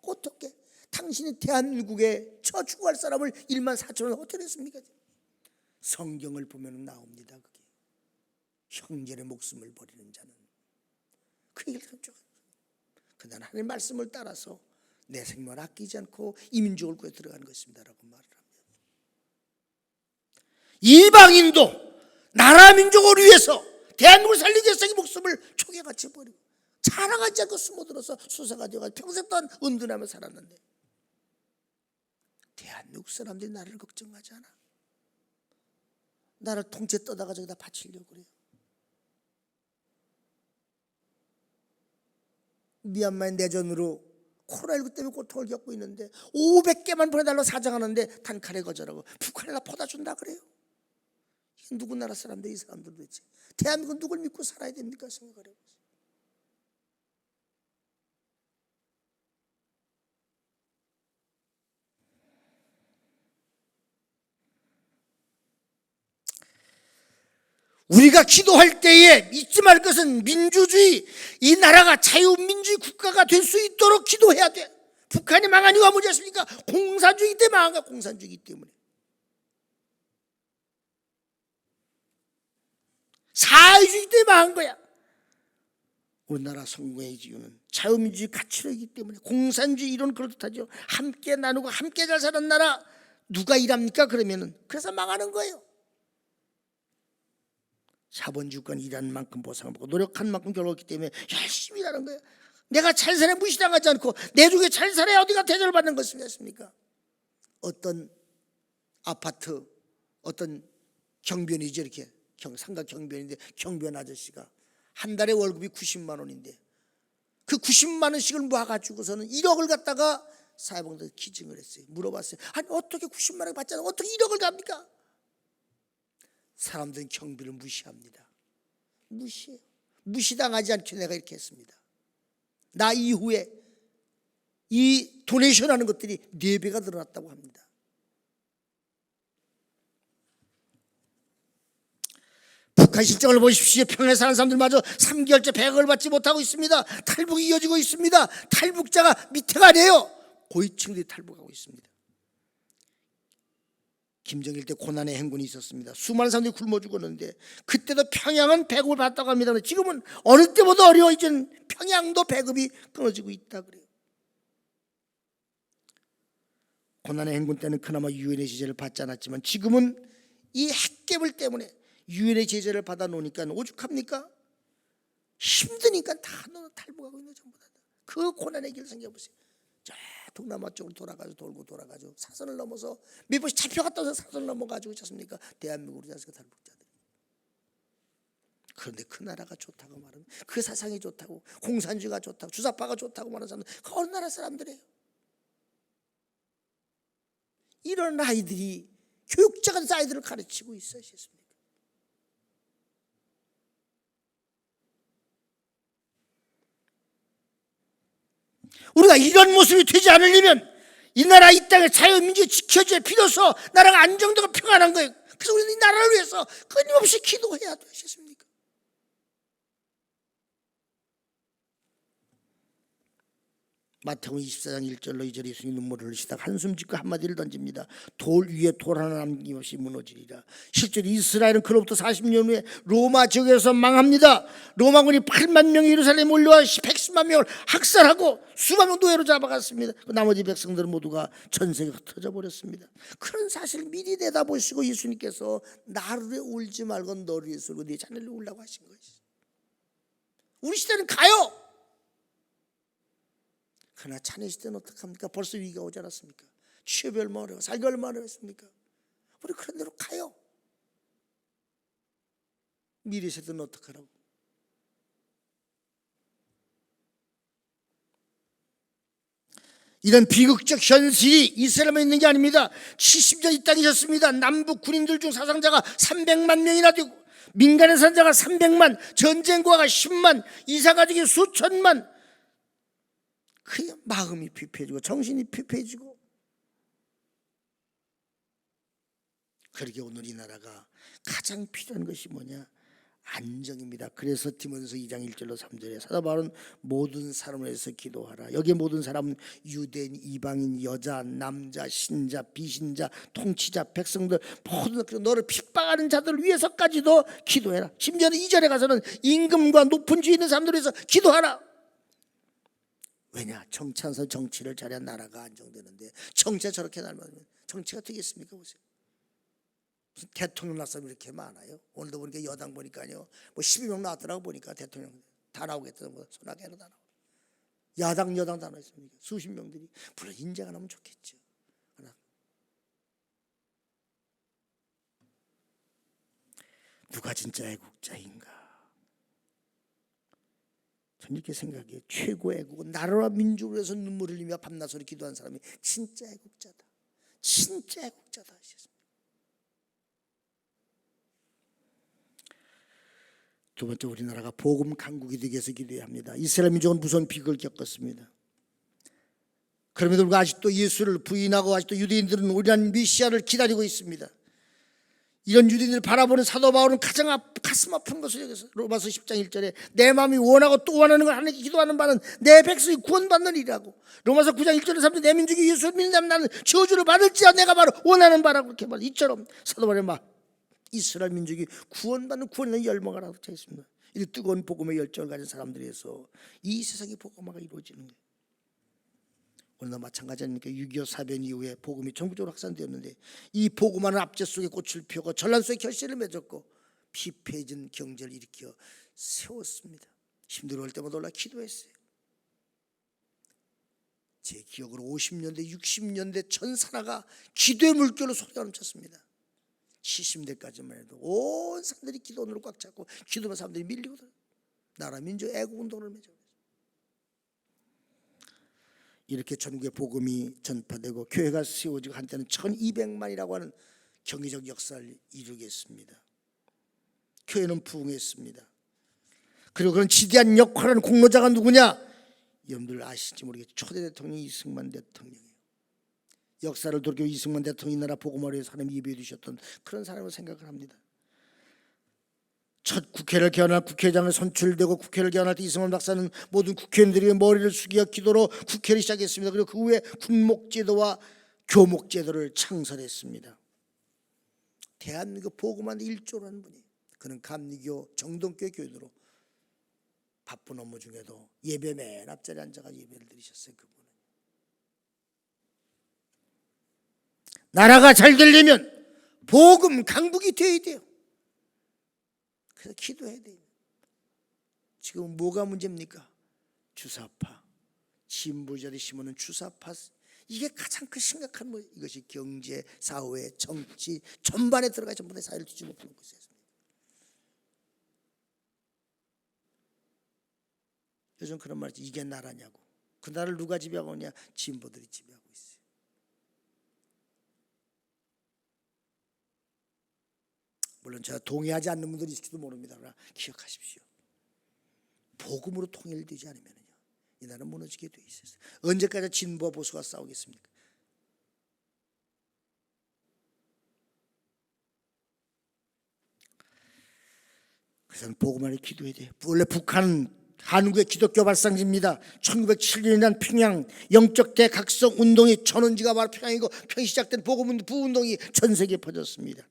어떻게 당신이 대한민국에 저주할 사람을 1만 4천을 어떻게 했습니까? 성경을 보면 나옵니다. 그게 형제의 목숨을 버리는 자는 그 얘기를 하죠. 그날 하나님의 말씀을 따라서 내 생명을 아끼지 않고 이 민족을 구해 들어가는 것입니다라고 말을 합니다. 이방인도 나라 민족을 위해서 대한민국을 살리기 위해서 이 목숨을 초계같이 버리고 자랑하지 않고 숨어들어서 수사가 되어가지고 평생 동안 은둔하며 살았는데 대한민국 사람들이 나를 걱정하지 않아. 나를 통째 떠다가 저기다 바치려고 그래요. 미얀마의 내전으로 코로나19 때문에 고통을 겪고 있는데 500개만 보내달라고 사정하는데 단칼에 거절하고 북한에다 퍼다 준다 그래요. 누구 나라 사람들, 이 사람들 도대체 대한민국은 누굴 믿고 살아야 됩니까? 생각을 해보세요. 우리가 기도할 때에 잊지 말 것은 민주주의, 이 나라가 자유민주주의 국가가 될 수 있도록 기도해야 돼. 북한이 망한 이유가 뭐겠습니까? 공산주의 때문에 망한 거야. 공산주의 때문에. 사회주의 때문에 망한 거야. 우리나라 성공의 이유는 자유민주주의 가치로이기 때문에. 공산주의 이론 그렇듯하죠. 함께 나누고 함께 잘 사는 나라 누가 일합니까? 그러면은 그래서 망하는 거예요. 자본주의권 일하는 만큼 보상을 받고 노력한 만큼 결과 얻기 때문에 열심히 일하는 거예요. 내가 잘 살아야 무시당하지 않고 내 중에 잘 살아야 어디가 대접을 받는 것이겠습니까? 어떤 아파트 어떤 경비원이죠. 이렇게 상가 경비원인데 경비원 아저씨가 한 달에 월급이 90만 원인데 그 90만 원씩을 모아가지고서는 1억을 갖다가 사회봉사에 기증을 했어요. 물어봤어요. 아니 어떻게 90만 원 받잖아. 어떻게 1억을 갑니까? 사람들은 경비를 무시합니다. 무시해요. 무시당하지 않게 내가 이렇게 했습니다. 나 이후에 이 도네이션 하는 것들이 4배가 늘어났다고 합니다. 북한 실정을 보십시오. 평양에 사는 사람들마저 3개월째 배급을 받지 못하고 있습니다. 탈북이 이어지고 있습니다. 탈북자가 밑에가 아니에요. 고위층들이 탈북하고 있습니다. 김정일 때 고난의 행군이 있었습니다. 수많은 사람들이 굶어 죽었는데 그때도 평양은 배급을 받다고 합니다. 지금은 어느 때보다 어려워. 이젠 평양도 배급이 끊어지고 있다 그래요. 고난의 행군 때는 그나마 유엔의 제재를 받지 않았지만 지금은 이 핵개발 때문에 유엔의 제재를 받아 놓으니까 오죽합니까? 힘드니까 다 탈북하고 있는 전부 다. 그 고난의 길 생겨보세요. 저 동남아 쪽으로 돌고 돌아가지고 사선을 넘어서 몇 번씩 잡혀갔다 와서 사선을 넘어가지고 있지 않습니까? 대한민국으로 자식 탈북자들. 그런데 그 나라가 좋다고 말하면 그 사상이 좋다고 공산주의가 좋다고 주사파가 좋다고 말하는 사람들 그 어느 나라 사람들이에요. 이런 아이들이 교육자가 돼서 아이들을 가르치고 있어야 했습니까? 우리가 이런 모습이 되지 않으려면 이 나라 이 땅의 자유민주가 지켜져야 비로소 나라가 안정되고 평안한 거예요. 그래서 우리는 이 나라를 위해서 끊임없이 기도해야 되겠습니까? 마태복음 24장 1절로 2절에 예수님이 눈물을 흘리시다 한숨 짓고 한마디를 던집니다. 돌 위에 돌 하나 남김없이 무너지리라. 실제로 이스라엘은 그로부터 40년 후에 로마 지역에서 망합니다. 로마군이 8만 명이 예루살렘에 몰려와 110만 명을 학살하고 수만 명 노예로 잡아갔습니다. 나머지 백성들은 모두가 전세가 흩어져 버렸습니다. 그런 사실을 미리 내다보시고 예수님께서 나를 위해 울지 말고 너를 위해서 울고 네 자녀를 위해 울라고 하신 것이죠. 우리 시대는 가요. 그러나 자네 시대는 어떡합니까? 벌써 위기가 오지 않았습니까? 취업이 얼마나 어려워, 살기 얼마나 어렵습니까? 우리 그런 대로 가요. 미래 세대는 어떡하라고? 이런 비극적 현실이 이스라엘에 있는 게 아닙니다. 70년 이 땅에 있었습니다. 남북 군인들 중 사상자가 300만 명이나 되고 민간의 사상자가 300만, 전쟁과가 10만, 이사가족이 수천만. 그 마음이 피폐해지고 정신이 피폐해지고 그렇게 오늘 이 나라가 가장 필요한 것이 뭐냐? 안정입니다. 그래서 디모데서 2장 1절로 3절에 사도 바울은 모든 사람을 위해서 기도하라. 여기에 모든 사람은 유대인, 이방인, 여자, 남자, 신자, 비신자, 통치자, 백성들 모든 너를 핍박하는 자들을 위해서까지도 기도해라. 심지어는 2절에 가서는 임금과 높은 주에 있는 사람들을 위해서 기도하라. 왜냐? 정치하면서 정치를 잘해야 나라가 안정되는데 정치가 저렇게 날면 정치가 되겠습니까? 보세요. 무슨 대통령 낙선이 이렇게 많아요. 오늘도 보니까 여당 보니까요 뭐 12명 나왔더라고. 보니까 대통령 다 나오겠다. 뭐 소나게로 다 나오고 야당 여당 다 나왔습니까? 수십 명들이. 물론 인재가 나오면 좋겠죠. 그러나 누가 진짜 애국자인가? 저는 이렇게 생각해요. 최고의 애국은 나라와 민족을 위해서 눈물을 흘리며 밤낮으로 기도한 사람이 진짜 애국자다. 진짜 애국자다. 두 번째, 우리나라가 복음 강국이 되기 위해서 기도해야 합니다. 이스라엘 민족은 무서운 비극을 겪었습니다. 그럼에도 불구하고 아직도 예수를 부인하고 아직도 유대인들은 오랜 메시아를 기다리고 있습니다. 이런 유대인들을 바라보는 사도 바울은 가장 가슴 아픈 것을 여기서 로마서 10장 1절에 내 마음이 원하고 또 원하는 걸 하나님께 기도하는 바는 내 백성이 구원받는 일이라고. 로마서 9장 1절에 3절 내 민족이 예수를 믿는다면 나는 저주를 받을지야 내가 바로 원하는 바라고 그렇게 말해. 이처럼 사도 바울의 말 이스라엘 민족이 구원받는 구원의 열망하라고 되어 있습니다. 이 뜨거운 복음의 열정을 가진 사람들에서 이 세상의 복음화가 이루어지는 거예요. 오늘도 마찬가지 아닙니까? 6.25 사변 이후에 복음이 전국적으로 확산되었는데 이 복음화는 압제 속에 꽃을 피우고 전란 속에 결실을 맺었고 피폐해진 경제를 일으켜 세웠습니다. 힘들어할 때마다 올라 기도했어요. 제 기억으로 50년대 60년대 전사나가 기도의 물결로 소리가 넘쳤습니다. 70대까지만 해도 온 사람들이 기도원으로 꽉 잡고 기도만 사람들이 밀리고 나라 민족 애국운동을 맺어. 이렇게 전국에 복음이 전파되고 교회가 세워지고 한때는 1200만이라고 하는 경제적 역사를 이루겠습니다. 교회는 부흥했습니다. 그리고 그런 지대한 역할을 하는 공로자가 누구냐? 여러분들 아실지 모르겠지만 초대 대통령이 이승만 대통령이에요. 역사를 돌이켜 이승만 대통령이 나라 복음화를 위해서 하나님이 예비해 주셨던 그런 사람을 생각을 합니다. 첫 국회를 개헌할 국회의장을 선출되고 국회를 개헌할 때 이승만 박사는 모든 국회의원들이 머리를 숙여 기도로 국회를 시작했습니다. 그리고 그 후에 군목제도와 교목제도를 창설했습니다. 대한민국 복음만 1조라는 분이, 그는 감리교 정동교회 교인으로 바쁜 업무 중에도 예배 맨 앞자리에 앉아가지고 예배를 드리셨어요. 그분은 나라가 잘 되려면 복음 강국이 되어야 돼요. 그래서 기도해야 돼요. 지금 뭐가 문제입니까? 주사파, 진보자들이 심어놓은 주사파, 이게 가장 큰 심각한 문제. 이것이 경제, 사회, 정치 전반에 들어가 전부 다 사회를 뒤집어 놓고 있습니다. 요즘 그런 말이지, 이게 나라냐고. 그 나라를 누가 지배하고 있냐? 진보들이 지배하고 있어요. 물론 제가 동의하지 않는 분들이 있을지도 모릅니다. 그러나 기억하십시오. 복음으로 통일되지 않으면요, 이 나라는 무너지게 돼 있어요. 언제까지 진보와 보수가 싸우겠습니까? 그래서 복음 안에 기도해야 돼요. 원래 북한은 한국의 기독교 발상지입니다. 1907년에 난 평양 영적 대각성 운동이 전원지가 바로 평양이고, 평양이 시작된 복음 부운동이 전 세계에 퍼졌습니다.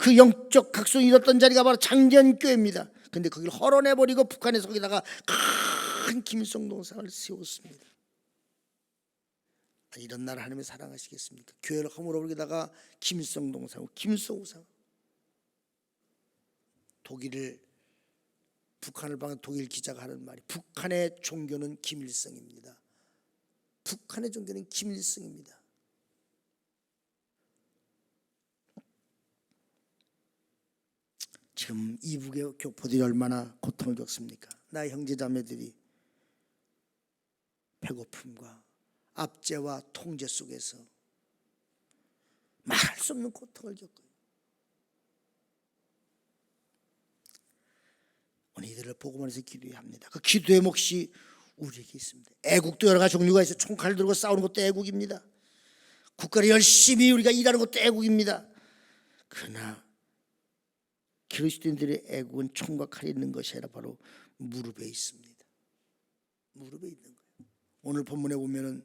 그 영적 각성이 이뤘던 자리가 바로 장전교회입니다. 근데 거기를 헐어내버리고 북한에서 거기다가 큰 김일성동상을 세웠습니다. 이런 나라 하나님이 사랑하시겠습니까? 교회를 허물어버리다가 김일성동상, 김일성우상. 북한을 방한 독일 기자가 하는 말이, 북한의 종교는 김일성입니다. 북한의 종교는 김일성입니다. 지금 이북의 교포들이 얼마나 고통을 겪습니까? 나의 형제자매들이 배고픔과 압제와 통제 속에서 말할 수 없는 고통을 겪어요. 오늘 이들을 복음 안에서 기도해야 합니다. 그 기도의 몫이 우리에게 있습니다. 애국도 여러 가지 종류가 있어요. 총칼 들고 싸우는 것도 애국입니다. 국가를 열심히 우리가 일하는 것도 애국입니다. 그러나 그리스도인들의 애국은 총과 칼이 있는 것이 아니라 바로 무릎에 있습니다. 무릎에 있는 거예요. 오늘 본문에 보면은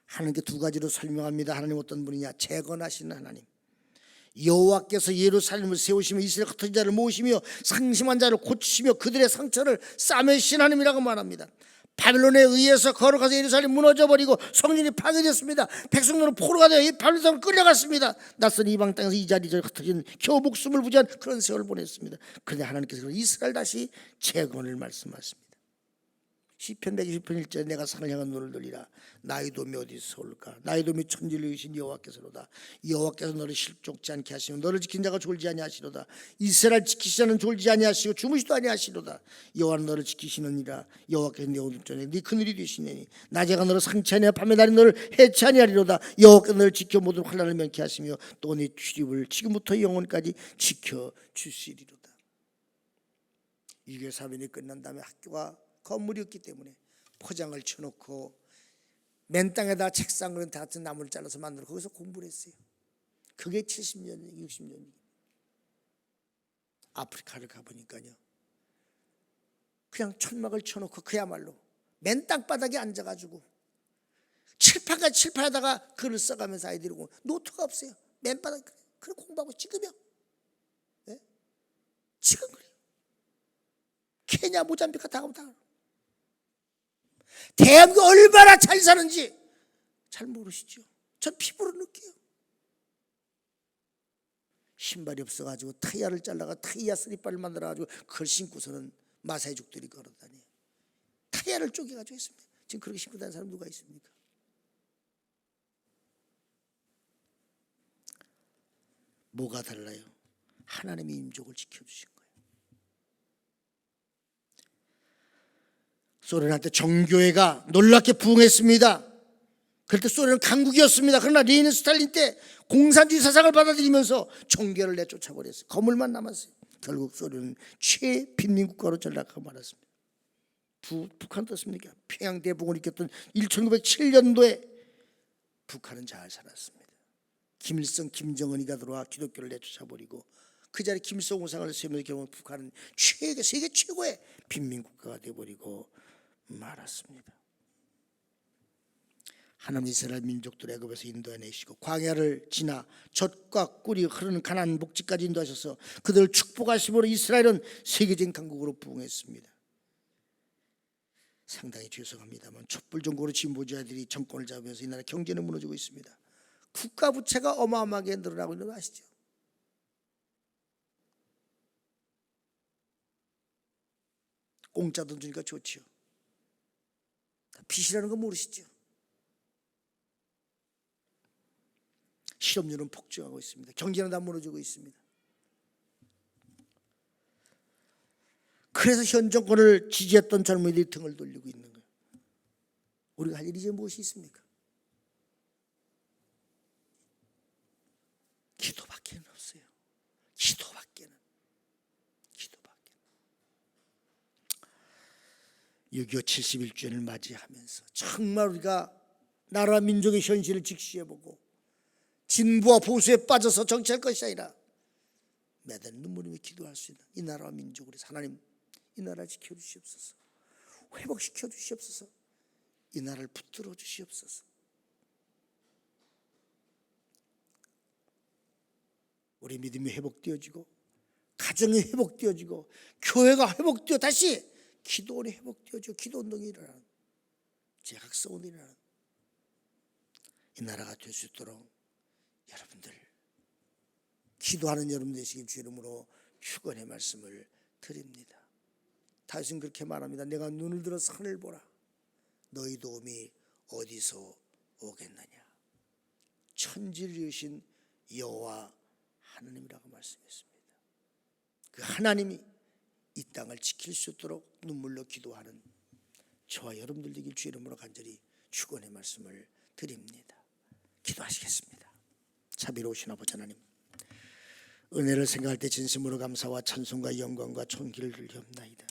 하나님께 두 가지로 설명합니다. 하나님 어떤 분이냐? 재건하시는 하나님. 여호와께서 예루살렘을 세우시며 이스라엘 흩어진 자를 모으시며 상심한 자를 고치시며 그들의 상처를 싸매신 하나님이라고 말합니다. 바빌론에 의해서 걸어가서 예루살렘이 무너져버리고 성전이 파괴됐습니다. 백성들은 포로가 되어 이 바빌론으로 끌려갔습니다. 낯선 이방 땅에서 이 자리저리 흩어진 겨우 목숨을 부지한 그런 세월을 보냈습니다. 그런데 하나님께서 이스라엘 다시 재건을 말씀하십니다. 시편 120편 1절에 내가 산을 향한 눈을 돌리라. 나의 도움이 어디서 올까? 나의 도움이 천지를 이으신 여호와께서로다. 여호와께서 너를 실족지 않게 하시며 너를 지킨 자가 졸지 아니하시로다. 이스라엘 지키시는 졸지 아니하시고 주무시도 아니하시로다. 여호와는 너를 지키시느니라. 여호와께서 내 오른쪽에 네 그늘이 되시느니 낮에가 너를 상처하냐 밤에 날이 너를 해치 아니하리로다. 여호와께서 너를 지켜 모든 환난을 면케 하시며 또 네 출입을 지금부터 영원까지 지켜 주시리로다. 유교 사변이 끝난 다음에 학교가 건물이 없기 때문에 포장을 쳐놓고 맨 땅에다 책상 그런 같은 나무를 잘라서 만들어 거기서 공부를 했어요. 그게 70년, 60년. 아프리카를 가보니까요, 그냥 천막을 쳐놓고 그야말로 맨 땅바닥에 앉아가지고 칠판에다가 글을 써가면서 아이들이 노트가 없어요. 맨바닥에 그래 공부하고 지금요. 네? 지금 그래요. 케냐, 모잠비크 다 가고 다. 대한민국 얼마나 잘 사는지 잘 모르시죠? 전 피부로 느껴요. 신발이 없어가지고 타이야를 잘라가 타이야 스리퍼를 만들어가지고 그걸 신고서는 마사이족들이 걸어다녀요. 타이야를 쪼개가지고 있습니다. 지금 그렇게 신고 다니는 사람 누가 있습니까? 뭐가 달라요? 하나님의 민족을 지켜주신 거예요. 소련한테 정교회가 놀랍게 부흥했습니다. 그럴 때 소련은 강국이었습니다. 그러나 레닌 스탈린 때 공산주의 사상을 받아들이면서 정교회를 내쫓아버렸어요. 거물만 남았어요. 결국 소련은 최빈민국가로 전락하고 말았습니다. 북한 어떻습니까? 평양 대복을 일으켰던 1907년도에 북한은 잘 살았습니다. 김일성, 김정은이가 들어와 기독교를 내쫓아버리고 그 자리에 김일성공상을 세우면서 결국 북한은 세계 최고의 빈민국가가 되어버리고 말았습니다. 하나님 이스라엘 민족들을 애굽에서 인도해내시고 광야를 지나 젖과 꿀이 흐르는 가나안 목지까지 인도하셔서 그들을 축복하심으로 이스라엘은 세계적인 강국으로 부흥했습니다. 상당히 죄송합니다만 촛불정국으로 진보주의자들이 정권을 잡으면서 이 나라 경제는 무너지고 있습니다. 국가 부채가 어마어마하게 늘어나고 있는 거 아시죠? 공짜 돈 주니까 좋지요. 빚이라는 거 모르시죠? 실업률은 폭증하고 있습니다. 경제는 다 무너지고 있습니다. 그래서 현 정권을 지지했던 젊은이들이 등을 돌리고 있는 거예요. 우리가 할 일이 이제 무엇이 있습니까? 기도밖에는 없어요. 기도밖에는. 6.25 71주년을 맞이하면서 정말 우리가 나라 민족의 현실을 직시해보고 진보와 보수에 빠져서 정치할 것이 아니라 매달 눈물이며 기도할 수 있는 이 나라와 민족을 하나님 이 나라를 지켜주시옵소서. 회복시켜 주시옵소서. 이 나라를 붙들어 주시옵소서. 우리 믿음이 회복되어지고 가정이 회복되어지고 교회가 회복되어 다시 기도원이 회복되어지고 기도운동이 일어나는 제각성운이 일어나는 이 나라가 될 수 있도록 여러분들 기도하는 여러분 되시길 주 이름으로 축원의 말씀을 드립니다. 다윗은 그렇게 말합니다. 내가 눈을 들어 산을 보라. 너희 도움이 어디서 오겠느냐. 천지를 지으신 여호와 하나님이라고 말씀했습니다. 그 하나님이 이 땅을 지킬 수 있도록 눈물로 기도하는 저와 여러분들 되길 주 이름으로 간절히 축원의 말씀을 드립니다. 기도하시겠습니다. 자비로우신 아버지 하나님, 은혜를 생각할 때 진심으로 감사와 찬송과 영광과 존귀를 드리옵나이다.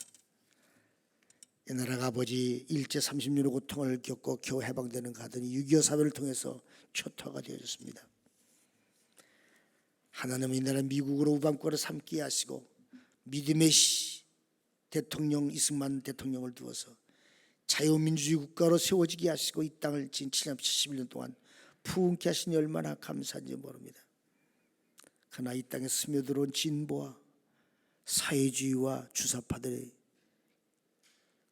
이 나라가 아버지 일제 30년의 고통을 겪고 겨우 해방되는 가더니 6.25 사회를 통해서 초토화가 되어졌습니다. 하나님은 이 나라 미국으로 우방국가를 삼게 하시고 믿음의 대통령 이승만 대통령을 두어서 자유민주주의 국가로 세워지게 하시고 이 땅을 지금 71년 동안 부흥케 하시니 얼마나 감사한지 모릅니다. 그러나 이 땅에 스며들어온 진보와 사회주의와 주사파들의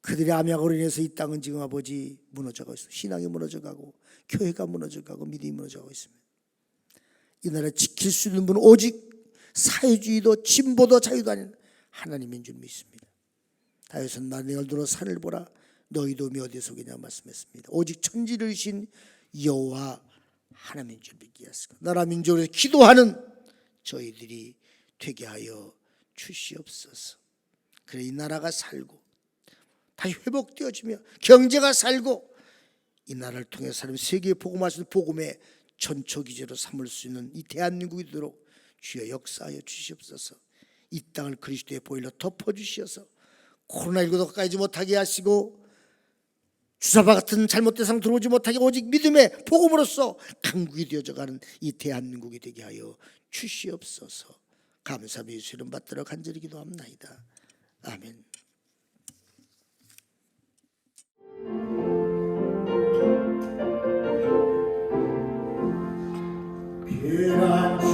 그들의 암약으로 인해서 이 땅은 지금 아버지 무너져가고 있습니다. 신앙이 무너져가고 교회가 무너져가고 믿음이 무너져가고 있습니다. 이 나라 지킬 수 있는 분은 오직 사회주의도 진보도 자유도 아닌 하나님인 줄 믿습니다. 다윗은 내가 들어 산을 보라 너희 도움이 어디서 오겠냐 말씀했습니다. 오직 천지를 신 여호와 하나님인 줄 믿게 하시고 나라 민족을 기도하는 저희들이 되게 하여 주시옵소서. 그래 이 나라가 살고 다시 회복되어지며 경제가 살고 이 나라를 통해 사람 세계에 복음할 수 있는 복음의 전초기제로 삼을 수 있는 이 대한민국이 되도록 주여 역사하여 주시옵소서. 이 땅을 그리스도의 보혈로 덮어주시어서 코로나19도 가까이 못하게 하시고 주사파 같은 잘못된 상 들어오지 못하게 오직 믿음의 복음으로써 강국이 되어져가는 이 대한민국이 되게 하여 주시옵소서. 감사비 예수 이름 받들어 간절히 기도합나이다. 아멘. 피난처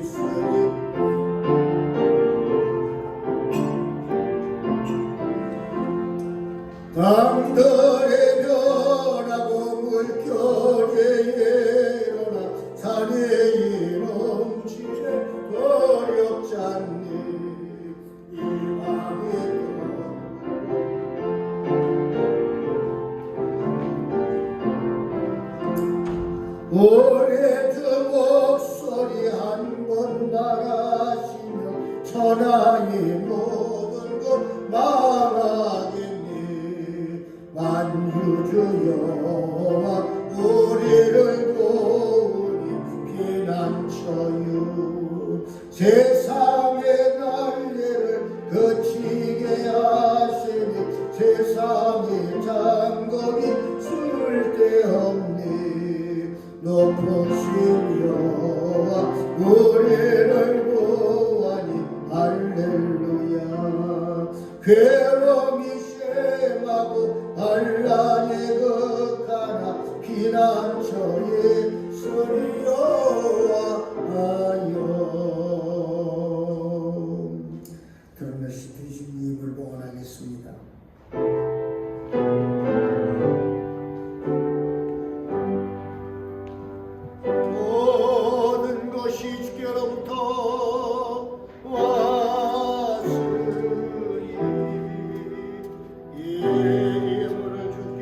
있으리 강들에 변하고 물결에 일어나 산에 넘치네 어렵지 않니 이 밤에 오래전 목소리 한 번 말하시며 천하의 모든 것 말하겠니 만유주 여호와 우리를 도우니 피난처유 세상의 난리를 그치게 하시니 세상의 장검이 쓸데없니 높으신 여호와 우리를 괴로움이 심하고 반란에 극하나 피난처에 서리여와하여 들으면서 드신 입을 봉헌하겠습니다. 모든 것이 주께로부터 왔으니 예물을 주께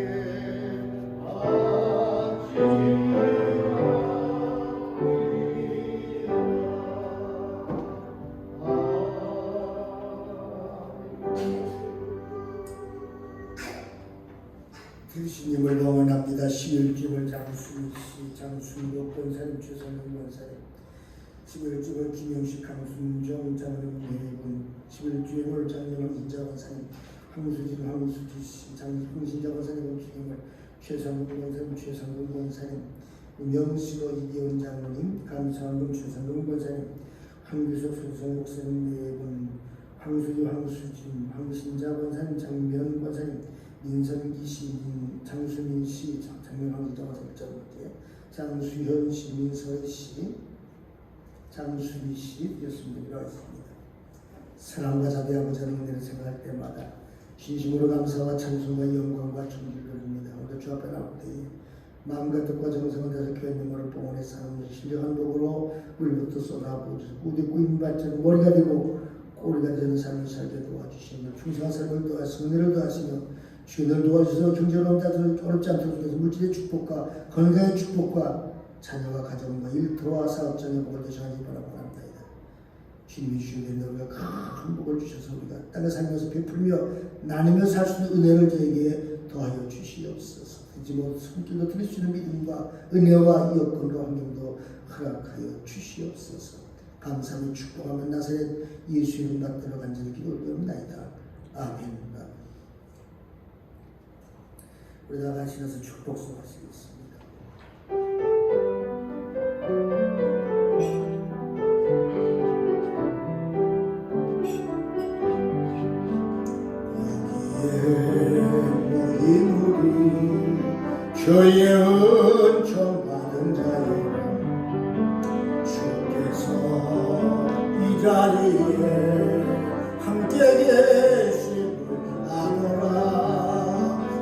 주님을 봉헌합니다. 11집을 장순희씨, 장순복 권사님, 최선영 권사님, 11집을 김영식, 강순정, 장흥 예군, 11집을 장영원 인자 권사님, 황수진, 황수지씨, 황신자 권사님, 김영을 최상근 권사님, 최상근 권사님, 명시로 이기원 장로님, 감사원동 최상근 권사님, 황규석 소성 목사님 예군, 황수지, 황수진, 황신자 권사님, 장명 권사님, 민선기씨, 장수민씨, 장명황지자가 설정할게 장수현씨, 민서희씨, 장수미씨 예수님이라고 했습니다. 사랑과 자비 아버지 하나님을 생각할 때마다 진심으로 감사와 찬송과 영광과 존귀를 드립니다. 오늘 주 앞에 나올 때에 마음과 뜻과 정성을 다해서 교회 명을 봉헌해 사는 신령한 복으로 우리부터 쏟아부어주시고 우리 꾸임받자는 머리가 되고 꼬리가 되는 삶을 살게 도와주시며 충성한 삶을 도와주시며 은혜를 도와주시며 주님을 도와주셔서 경제로운 자들을 어렵지 않도록 해서 물질의 축복과 건강의 축복과 자녀와 가정과 일터와 사업장의 복을 되시기 바랍니다. 주님이 주시는 우리가 큰 복을 주셔서 우리가 땅에 살면서 베풀며 나누며 살 수 있는 은혜를 저에게 더하여 주시옵소서. 이제 뭐 손길로 드릴 수 있는 믿음과 은혜와 여건과 환경도 허락하여 주시옵소서. 감사하며 축복하며 나사렛 예수 이름 받들어 간절히 기도드립니다. 아멘. 우리 다 같이 나서 축복 소하시겠습니다. 여기에 모인 우리 주의 은총 받은 자여 주께서 이 자리에 함께 계심을 아노라.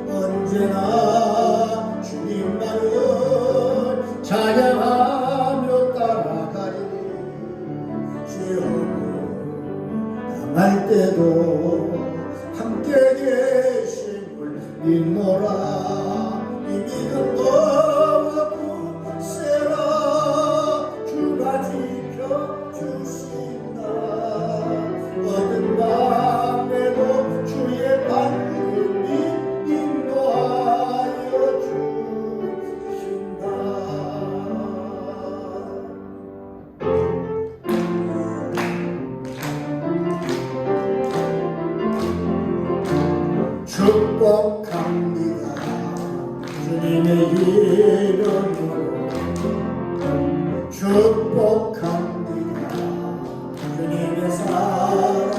언제나 주님만을 찬양하며 따라가리니 죄업을 당할 때도 함께 계심을 믿노라. 이 믿음도 굳세라. 주가 지켜주신다. 어떤 밤에도 주의 발길이 인도하여 주신다. 축복합니다. 주님의 이름으로 축복합니다. 주님의 사랑으로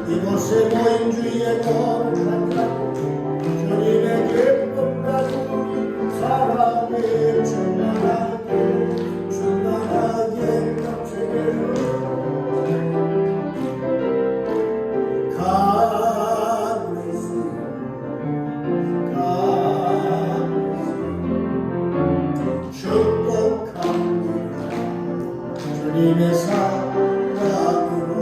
이곳에 모인 주의 거룩한 주님의 기쁨 가지고 사랑에 충만하게 넘치게 축복합니다. 주님의 사랑으로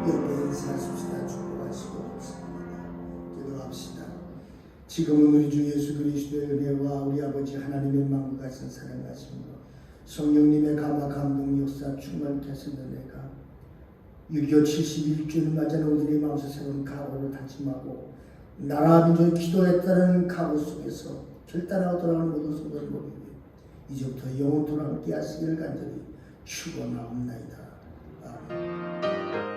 옆에 인사하십시다. 축복하시고 없습니다. 기도합시다. 지금은 우리 주 예수 그리스도의 은혜와 우리 아버지 하나님의 마음과 같은 사랑하심으로 성령님의 감화 감동 역사 충만케 하신 은혜가 6.25 71주를 맞이하는 우리의 마음에서 세운 각오를 다짐하고 나라 민족이 기도했다는 각오 속에서 결단하고 돌아가는 모든 성도를 모르게 이제부터 영원토록 함께 하시기를 간절히 축원하옵나이다. 아멘.